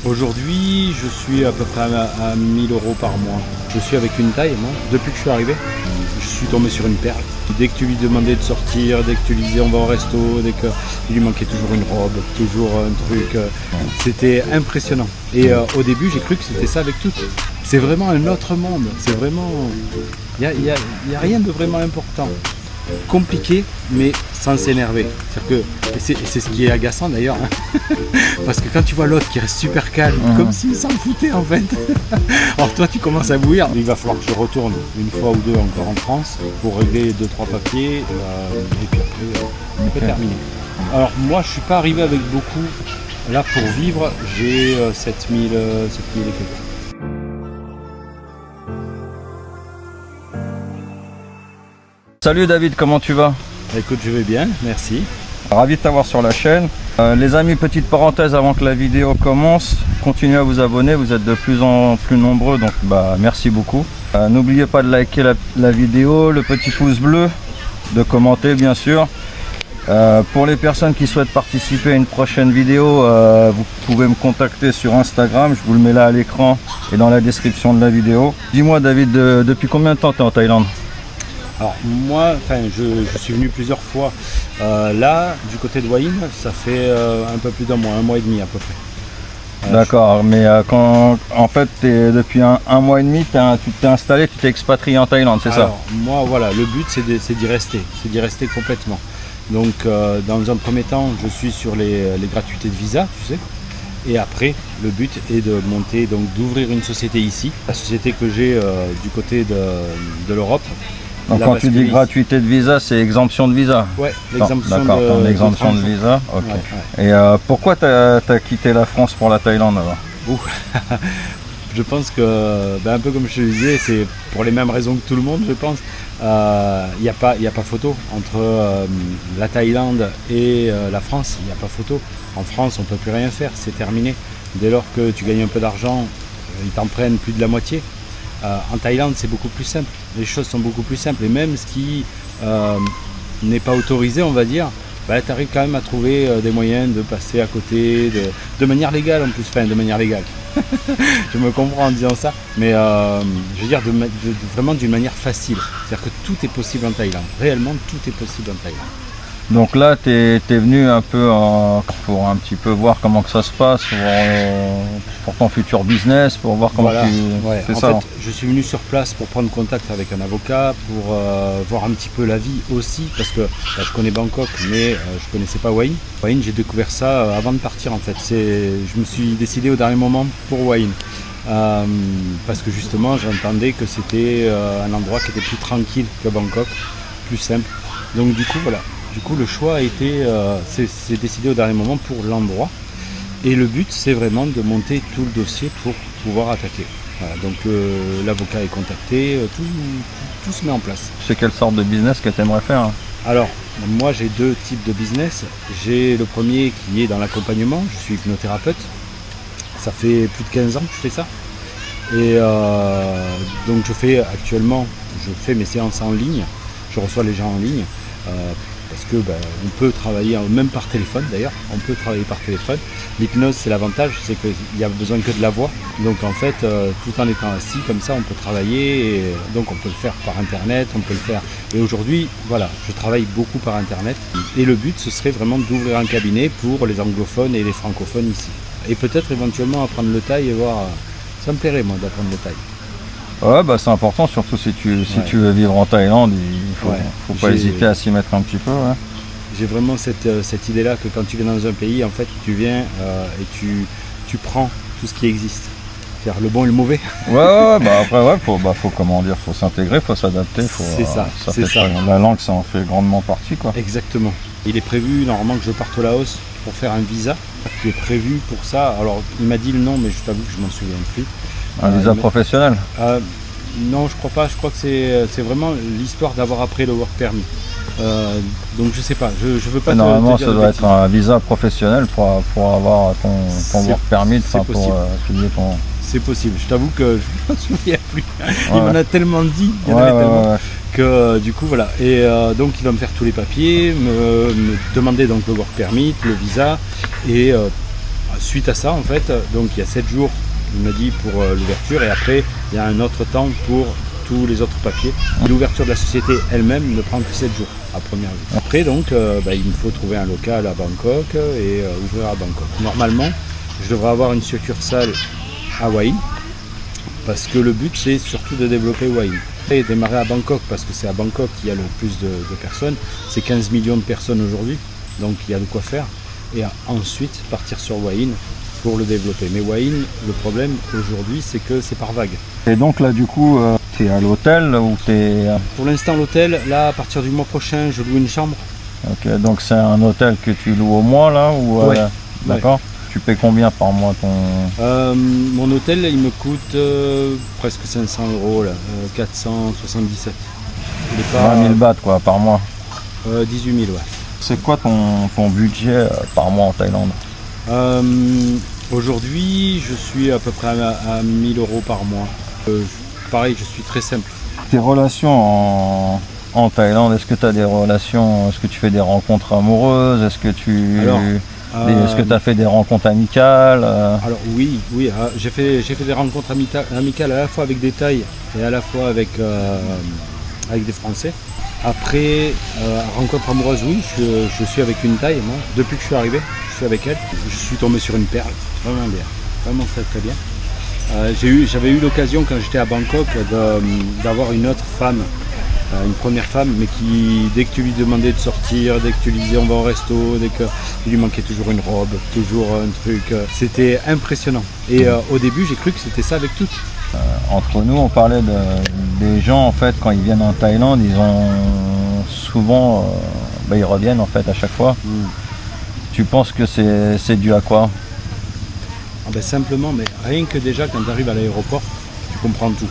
Aujourd'hui, je suis à peu près à 1000 euros par mois. Je suis avec une taille, moi. Depuis que je suis arrivé, je suis tombé sur une perle. Dès que tu lui demandais de sortir, dès que tu lui disais on va au resto, dès qu'il lui manquait toujours une robe, toujours un truc, c'était impressionnant. Et au début, j'ai cru que c'était ça avec toutes. C'est vraiment un autre monde. C'est vraiment... Il n'y a rien de vraiment important. Compliqué, mais sans s'énerver. C'est ce qui est agaçant d'ailleurs. Parce que quand tu vois l'autre qui reste super calme, comme s'il s'en foutait en fait. Alors toi tu commences à bouillir. Il va falloir que je retourne une fois ou deux encore en France pour régler 2-3 papiers et puis après on peut terminer. Alors moi je suis pas arrivé avec beaucoup. Là pour vivre j'ai 7000 et quelques. Salut David, comment tu vas? Écoute, je vais bien, merci. Ravi de t'avoir sur la chaîne. Les amis, petite parenthèse avant que la vidéo commence, continuez à vous abonner, vous êtes de plus en plus nombreux, donc merci beaucoup. N'oubliez pas de liker la vidéo, le petit pouce bleu, de commenter bien sûr. Pour les personnes qui souhaitent participer à une prochaine vidéo, vous pouvez me contacter sur Instagram, je vous le mets là à l'écran et dans la description de la vidéo. Dis-moi David, depuis combien de temps tu es en Thaïlande? Alors moi, je suis venu plusieurs fois. Là, du côté de Hua Hin, ça fait un peu plus d'un mois et demi à peu près. D'accord, mais quand en fait depuis un mois et demi, tu t'es installé, tu t'es expatrié en Thaïlande, c'est ça? Alors moi voilà, le but c'est d'y rester complètement. Donc dans un premier temps, je suis sur les gratuités de visa, tu sais. Et après, le but est de monter, donc d'ouvrir une société ici. La société que j'ai du côté de l'Europe. Donc quand tu dis gratuité de visa, c'est exemption de visa? Ouais, l'exemption de... D'accord, t'as une exemption de visa, ok. Ouais. Et pourquoi tu as quitté la France pour la Thaïlande alors? Je pense que, un peu comme je te disais, c'est pour les mêmes raisons que tout le monde, je pense. Il n'y a pas photo entre la Thaïlande et la France, il n'y a pas photo. En France, on ne peut plus rien faire, c'est terminé. Dès lors que tu gagnes un peu d'argent, ils t'en prennent plus de la moitié. En Thaïlande, c'est beaucoup plus simple. Les choses sont beaucoup plus simples. Et même ce qui n'est pas autorisé, on va dire, tu arrives quand même à trouver des moyens de passer à côté, de manière légale en plus. Enfin, de manière légale. Je me comprends en disant ça. Mais je veux dire vraiment d'une manière facile. C'est-à-dire que tout est possible en Thaïlande. Réellement, tout est possible en Thaïlande. Donc là, tu es venu un peu pour un petit peu voir comment que ça se passe pour ton futur business, pour voir comment c'est ça. En fait, je suis venu sur place pour prendre contact avec un avocat, pour voir un petit peu la vie aussi, parce que je connais Bangkok, mais je connaissais pas Hua Hin. Hua Hin, j'ai découvert ça avant de partir en fait. Je me suis décidé au dernier moment pour Hua Hin. Parce que justement, j'entendais que c'était un endroit qui était plus tranquille que Bangkok, plus simple. Donc du coup, voilà. Du coup, le choix a été, c'est décidé au dernier moment pour l'endroit. Et le but, c'est vraiment de monter tout le dossier pour pouvoir attaquer. Voilà, donc l'avocat est contacté, tout se met en place. C'est quelle sorte de business que tu aimerais faire? Alors, moi j'ai deux types de business. J'ai le premier qui est dans l'accompagnement, je suis hypnothérapeute. Ça fait plus de 15 ans que je fais ça. Et donc je fais mes séances en ligne, je reçois les gens en ligne. Parce que on peut travailler même par téléphone d'ailleurs, on peut travailler par téléphone. L'hypnose c'est l'avantage, c'est qu'il n'y a besoin que de la voix. Donc en fait, tout en étant assis comme ça, on peut travailler. Et donc on peut le faire par internet, on peut le faire. Et aujourd'hui, voilà, je travaille beaucoup par internet. Et le but ce serait vraiment d'ouvrir un cabinet pour les anglophones et les francophones ici. Et peut-être éventuellement apprendre le thaï et voir. Ça me plairait moi d'apprendre le thaï. Ouais, c'est important, surtout si tu veux vivre en Thaïlande, il faut pas hésiter à s'y mettre un petit peu. Ouais. J'ai vraiment cette idée-là que quand tu viens dans un pays, en fait, tu viens et tu prends tout ce qui existe. C'est-à-dire le bon et le mauvais. Après, faut s'intégrer, faut s'adapter. C'est ça. La langue, ça en fait grandement partie, quoi. Exactement. Il est prévu normalement que je parte au Laos pour faire un visa qui est prévu pour ça. Alors, il m'a dit le nom, mais je t'avoue que je m'en souviens plus. Un visa professionnel? Non, je crois pas. Je crois que c'est vraiment l'histoire d'avoir après le work permit. Donc je sais pas. Je veux pas. Normalement, ça doit être un visa professionnel pour avoir ton work permit, pour payer ton. C'est possible. Je t'avoue que je m'en souviens plus. Il m'en a tellement dit. Que du coup voilà. Et donc il va me faire tous les papiers, me demander donc le work permit, le visa et suite à ça, en fait, donc il y a 7 jours, il m'a dit, pour l'ouverture, et après, il y a un autre temps pour tous les autres papiers. L'ouverture de la société elle-même ne prend que 7 jours à première vue. Après, donc, il me faut trouver un local à Bangkok et ouvrir à Bangkok. Normalement, je devrais avoir une succursale à Hua Hin, parce que le but, c'est surtout de développer Hua Hin. Et démarrer à Bangkok, parce que c'est à Bangkok qu'il y a le plus de personnes. C'est 15 millions de personnes aujourd'hui, donc il y a de quoi faire. Et ensuite, partir sur Hua Hin pour le développer. Mais Hua Hin, le problème aujourd'hui, c'est que c'est par vague. Et donc là, du coup, t'es à l'hôtel ou t'es... Pour l'instant, l'hôtel, là, à partir du mois prochain, je loue une chambre. Ok, donc c'est un hôtel que tu loues au mois, là ou Ouais. D'accord. Tu paies combien par mois ton... Mon hôtel, il me coûte presque 500 €, là, 477. Il est pas 20 000 bahts, quoi, par mois. 18 000, ouais. C'est quoi ton budget par mois en Thaïlande? Aujourd'hui, je suis à peu près à 1000 € par mois. Pareil, je suis très simple. Tes relations en Thaïlande, est-ce que tu as des relations, est-ce que tu fais des rencontres amoureuses? Est-ce que tu as fait des rencontres amicales? Alors oui, j'ai fait des rencontres amicales à la fois avec des Thaïs et à la fois avec des Français. Après, rencontre amoureuse, oui, je suis avec une Thaï, moi. Depuis que je suis arrivé, je suis avec elle. Je suis tombé sur une perle, vraiment bien, vraiment très très bien. J'avais eu l'occasion quand j'étais à Bangkok d'avoir une autre femme, une première femme, mais qui, dès que tu lui demandais de sortir, dès que tu lui disais on va au resto, dès qu'il lui manquait toujours une robe, toujours un truc, c'était impressionnant. Et au début, j'ai cru que c'était ça avec toutes. Entre nous, on parlait des gens, en fait, quand ils viennent en Thaïlande, ils ont souvent, ils reviennent en fait à chaque fois. Tu penses que c'est dû à quoi? Simplement, mais rien que déjà quand tu arrives à l'aéroport, tu comprends tout.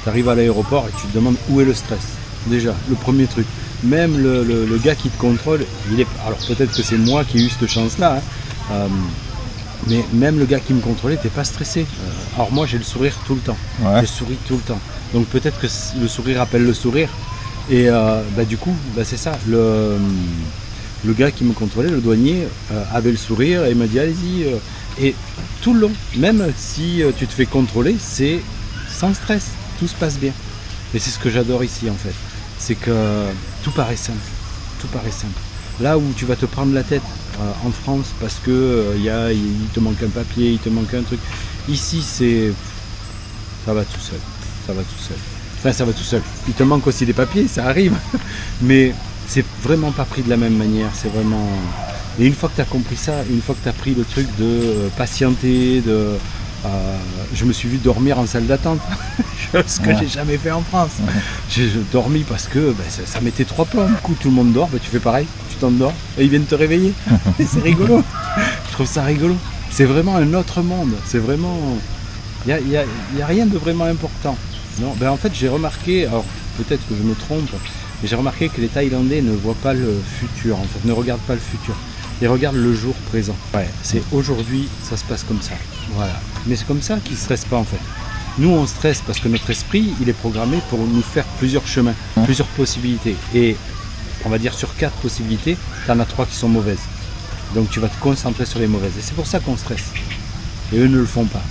Tu arrives à l'aéroport et tu te demandes où est le stress. Déjà, le premier truc. Même le gars qui te contrôle, alors peut-être que c'est moi qui ai eu cette chance-là, hein, mais même le gars qui me contrôlait n'était pas stressé. Alors moi j'ai le sourire tout le temps, je souris tout le temps. Donc peut-être que le sourire appelle le sourire. Et du coup, c'est ça. Le gars qui me contrôlait, le douanier, avait le sourire et m'a dit allez-y. Et tout le long, même si tu te fais contrôler, c'est sans stress, tout se passe bien. Et c'est ce que j'adore ici en fait. C'est que tout paraît simple. Tout paraît simple. Là où tu vas te prendre la tête en France parce que il te manque un papier, il te manque un truc. Ici ça va tout seul. Ça va tout seul. Enfin ça va tout seul. Il te manque aussi des papiers, ça arrive. Mais c'est vraiment pas pris de la même manière. C'est vraiment. Et une fois que tu as compris ça, une fois que tu as pris le truc de patienter, je me suis vu dormir en salle d'attente, ce que j'ai jamais fait en France. J'ai dormi parce que ça mettait 3 plombs. Du coup, tout le monde dort, tu fais pareil, tu t'endors et ils viennent te réveiller. Et c'est rigolo. Je trouve ça rigolo. C'est vraiment un autre monde. C'est vraiment. Il y a rien de vraiment important. Non, en fait, j'ai remarqué, alors peut-être que je me trompe, mais j'ai remarqué que les Thaïlandais ne voient pas le futur, en fait, ne regardent pas le futur. Ils regardent le jour présent. Ouais, c'est aujourd'hui, ça se passe comme ça. Voilà. Mais c'est comme ça qu'ils ne stressent pas en fait. Nous, on stresse parce que notre esprit, il est programmé pour nous faire plusieurs chemins, plusieurs possibilités. Et on va dire sur 4 possibilités, tu en as 3 qui sont mauvaises. Donc tu vas te concentrer sur les mauvaises. Et c'est pour ça qu'on stresse. Et eux ne le font pas.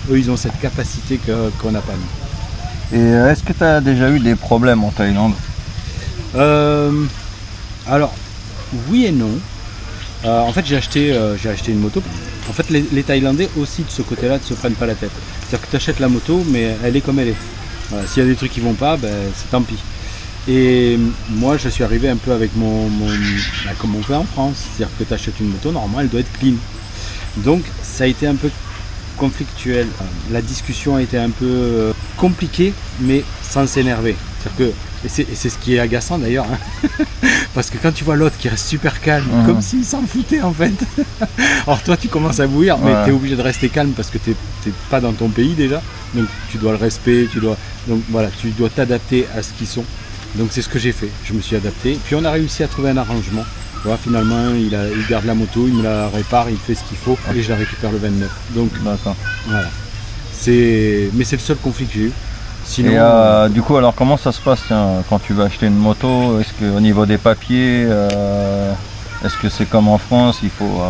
Eux, ils ont cette capacité qu'on n'a pas nous. Et est-ce que tu as déjà eu des problèmes en Thaïlande? Alors, oui et non. En fait, j'ai acheté une moto. En fait, les Thaïlandais aussi de ce côté-là ne se prennent pas la tête. C'est-à-dire que tu achètes la moto, mais elle est comme elle est. Voilà, s'il y a des trucs qui vont pas, c'est tant pis. Et moi, je suis arrivé un peu avec comme on fait en France. C'est-à-dire que tu achètes une moto, normalement, elle doit être clean. Donc, ça a été un peu conflictuel. La discussion a été un peu compliquée, mais sans s'énerver. C'est-à-dire que et c'est ce qui est agaçant d'ailleurs, hein. Parce que quand tu vois l'autre qui reste super calme, comme s'il s'en foutait en fait. Alors toi tu commences à bouillir, mais tu es obligé de rester calme parce que tu n'es pas dans ton pays déjà. Donc tu dois le respect, donc voilà, tu dois t'adapter à ce qu'ils sont. Donc c'est ce que j'ai fait, je me suis adapté. Puis on a réussi à trouver un arrangement. Voilà, finalement il garde la moto, il me la répare, il fait ce qu'il faut et je la récupère le 29. Donc voilà. Mais c'est le seul conflit que j'ai eu. Sinon, et du coup, alors comment ça se passe quand tu vas acheter une moto? Est-ce qu'au niveau des papiers, est-ce que c'est comme en France, il faut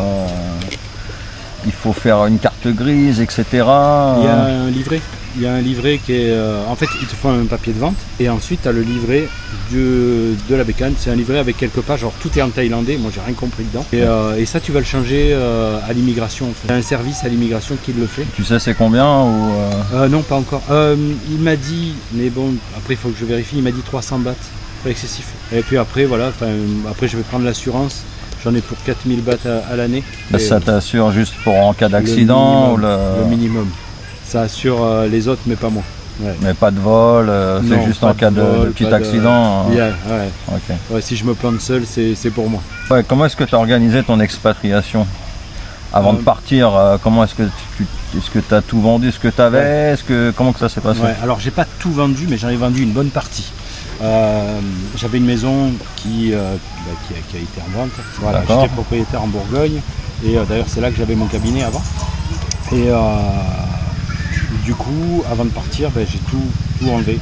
il faut faire une carte grise, etc. Il y a un livret. Il y a un livret qui est... en fait, il te faut un papier de vente. Et ensuite, tu as le livret de la bécane. C'est un livret avec quelques pages. Genre, tout est en thaïlandais. Moi, j'ai rien compris dedans. Et ça, tu vas le changer à l'immigration. En fait. Il y a un service à l'immigration qui le fait. Tu sais c'est combien ou Non, pas encore. Il m'a dit... Mais bon, après, il faut que je vérifie. Il m'a dit 300 bahts. Pas excessif. Et puis après, voilà. Après, je vais prendre l'assurance. J'en ai pour 4000 bahts à l'année. Ça t'assure juste pour en cas d'accident le minimum. Ça assure les autres, mais pas moi. Ouais. Mais pas de vol, c'est juste en cas de petit accident. Yeah, ouais. Okay. Ouais, si je me plante seul, c'est pour moi. Ouais, comment est-ce que tu as organisé ton expatriation avant de partir? Comment est-ce que tu as tout vendu, ce que tu avais? Comment que ça s'est passé? Ouais, alors j'ai pas tout vendu, mais j'en ai vendu une bonne partie. J'avais une maison qui a été en vente. Voilà, j'étais propriétaire en Bourgogne et d'ailleurs c'est là que j'avais mon cabinet avant. Et du coup, avant de partir, j'ai tout enlevé,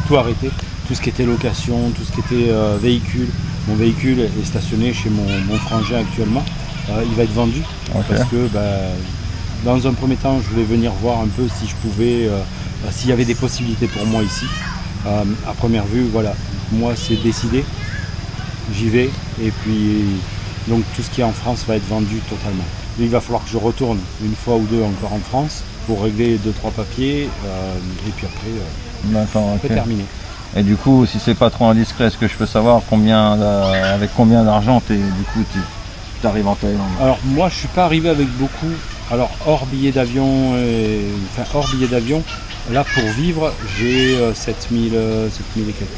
tout arrêté. Tout ce qui était location, tout ce qui était véhicule. Mon véhicule est stationné chez mon frangin actuellement. Il va être vendu parce que dans un premier temps, je voulais venir voir un peu si je pouvais, s'il y avait des possibilités pour moi ici. À première vue, voilà, moi c'est décidé, j'y vais et puis donc tout ce qui est en France va être vendu totalement. Il va falloir que je retourne une fois ou deux encore en France pour régler 2-3 papiers et puis après on peut terminer. Et du coup, si c'est pas trop indiscret, est-ce que je peux savoir avec combien d'argent tu arrives en Thaïlande? Alors moi je suis pas arrivé avec beaucoup, alors hors billet d'avion, là pour vivre j'ai 7000 et quelques.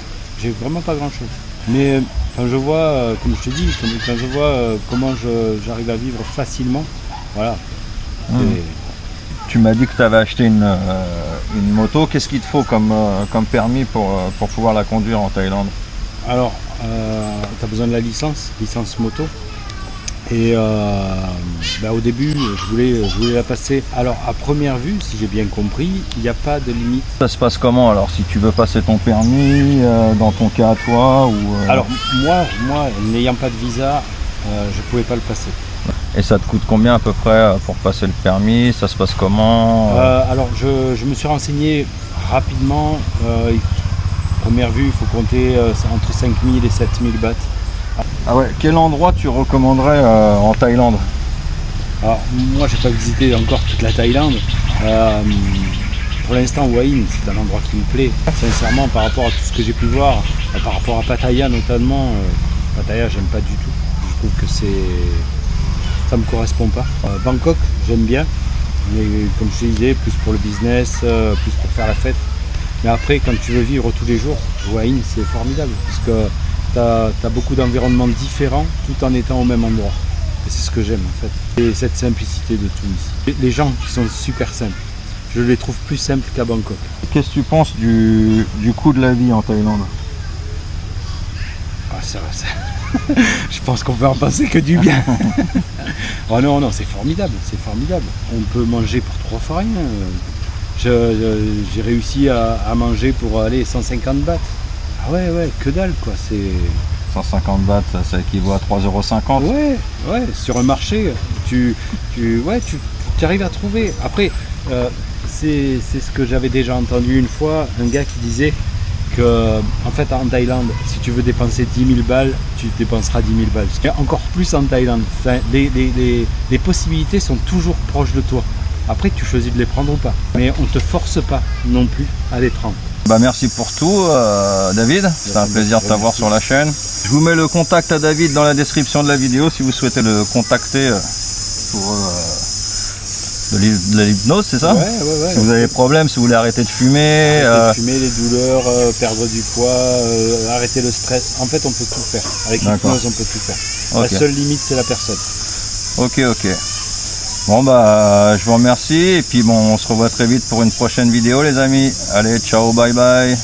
J'ai vraiment pas grand chose. Mais quand je vois, comme je te dis, quand je vois comment j'arrive à vivre facilement, voilà. Tu m'as dit que tu avais acheté une moto. Qu'est-ce qu'il te faut comme permis pour pouvoir la conduire en Thaïlande? Alors, tu as besoin de la licence moto. Et au début, je voulais la passer. Alors, à première vue, si j'ai bien compris, il n'y a pas de limite. Ça se passe comment alors si tu veux passer ton permis, dans ton cas à toi Alors, moi, n'ayant pas de visa, je ne pouvais pas le passer. Et ça te coûte combien à peu près pour passer le permis? Ça se passe comment? Alors, je me suis renseigné rapidement. Première vue, il faut compter entre 5000 et 7000 bahts. Ah ouais, quel endroit tu recommanderais en Thaïlande? Alors, moi, j'ai pas visité encore toute la Thaïlande. Pour l'instant, Hua Hin, c'est un endroit qui me plaît. Sincèrement, par rapport à tout ce que j'ai pu voir, par rapport à Pattaya notamment, Pattaya, j'aime pas du tout. Je trouve que ça me correspond pas. Bangkok, j'aime bien, mais comme je te disais, plus pour le business, plus pour faire la fête. Mais après, quand tu veux vivre tous les jours, Hua Hin, c'est formidable, parce que tu as beaucoup d'environnements différents tout en étant au même endroit. Et c'est ce que j'aime en fait. Et cette simplicité de tout ici. Les gens qui sont super simples, je les trouve plus simples qu'à Bangkok. Qu'est-ce que tu penses du coût de la vie en Thaïlande? Ça. Je pense qu'on peut en penser que du bien. Oh non, c'est formidable, On peut manger pour 3 fois rien. J'ai réussi à manger pour aller 150 bahts. Ah ouais, que dalle quoi, c'est... 150 bahts, ça équivaut à 3,50 €. Ouais, sur un marché, tu arrives à trouver. Après, c'est ce que j'avais déjà entendu une fois, un gars qui disait que, en fait, en Thaïlande, si tu veux dépenser 10 000 balles, tu dépenseras 10 000 balles. Et encore plus en Thaïlande. Enfin, les possibilités sont toujours proches de toi. Après, tu choisis de les prendre ou pas. Mais on ne te force pas non plus à les prendre. Merci pour tout David, c'est un plaisir de t'avoir sur la chaîne. Je vous mets le contact à David dans la description de la vidéo si vous souhaitez le contacter pour de l'hypnose, c'est ça? Ouais. Si vous avez des problèmes, si vous voulez arrêter de fumer... les douleurs, perdre du poids, arrêter le stress. En fait, on peut tout faire. Avec l'hypnose, on peut tout faire. Okay. La seule limite, c'est la personne. Ok. Bon je vous remercie et puis on se revoit très vite pour une prochaine vidéo les amis. Allez, ciao, bye bye.